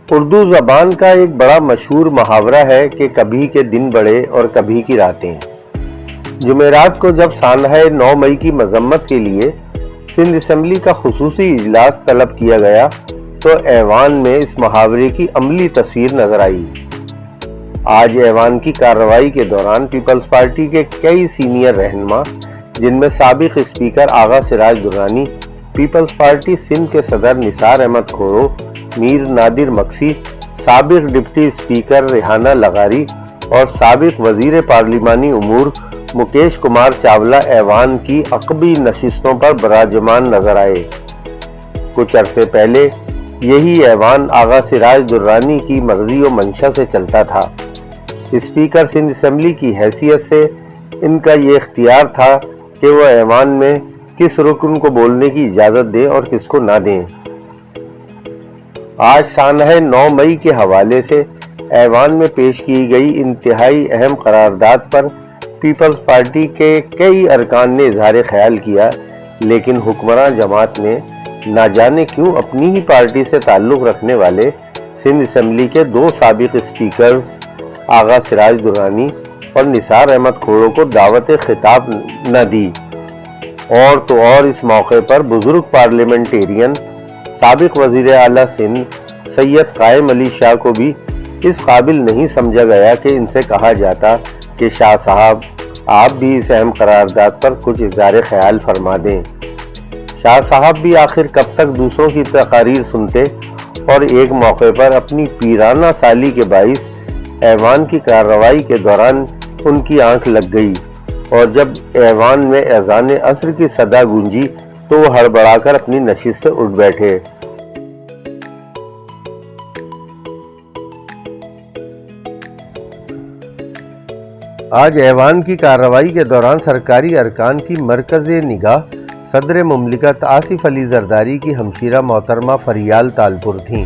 اردو زبان کا ایک بڑا مشہور محاورہ ہے کہ کبھی کے دن بڑے اور کبھی کی راتیں۔ جمعرات کو جب سانحہ 9 مئی کی مذمت کے لیے سندھ اسمبلی کا خصوصی اجلاس طلب کیا گیا تو ایوان میں اس محاورے کی عملی تصویر نظر آئی۔ آج ایوان کی کارروائی کے دوران پیپلز پارٹی کے کئی سینئر رہنما، جن میں سابق speaker Agha Siraj Durrani, Peoples party Sindh کے صدر نثار احمد کھوڑو، میر نادر مکسی، سابق ڈپٹی اسپیکر ریحانہ لغاری اور سابق وزیر پارلیمانی امور مکیش کمار چاولہ ایوان کی عقبی نشستوں پر براجمان نظر آئے۔ کچھ عرصے پہلے یہی ایوان آغا سراج درانی کی مرضی و منشا سے چلتا تھا۔ اسپیکر سندھ اسمبلی کی حیثیت سے ان کا یہ اختیار تھا کہ وہ ایوان میں کس رکن کو بولنے کی اجازت دیں اور کس کو نہ دیں۔ آج سانحہ 9 مئی کے حوالے سے ایوان میں پیش کی گئی انتہائی اہم قرارداد پر پیپلز پارٹی کے کئی ارکان نے اظہار خیال کیا، لیکن حکمراں جماعت نے نہ جانے کیوں اپنی ہی پارٹی سے تعلق رکھنے والے سندھ اسمبلی کے 2 سابق اسپیکرز آغا سراج درانی اور نثار احمد کھوڑو کو دعوت خطاب نہ دی، اور تو اور اس موقع پر بزرگ پارلیمنٹیرین سابق وزیر اعلیٰ سندھ سید قائم علی شاہ کو بھی اس قابل نہیں سمجھا گیا کہ ان سے کہا جاتا کہ شاہ صاحب آپ بھی اس اہم قرارداد پر کچھ اظہار خیال فرما دیں۔ شاہ صاحب بھی آخر کب تک دوسروں کی تقاریر سنتے، اور ایک موقع پر اپنی پیرانہ سالی کے باعث ایوان کی کارروائی کے دوران ان کی آنکھ لگ گئی، اور جب ایوان میں اذان عصر کی صدا گونجی تو وہ ہڑبڑا کر اپنی نشست سے اٹھ بیٹھے۔ آج ایوان کی کارروائی کے دوران سرکاری ارکان کی مرکز نگاہ صدر مملکت آصف علی زرداری کی ہمشیرہ محترمہ فریال تالپور تھیں۔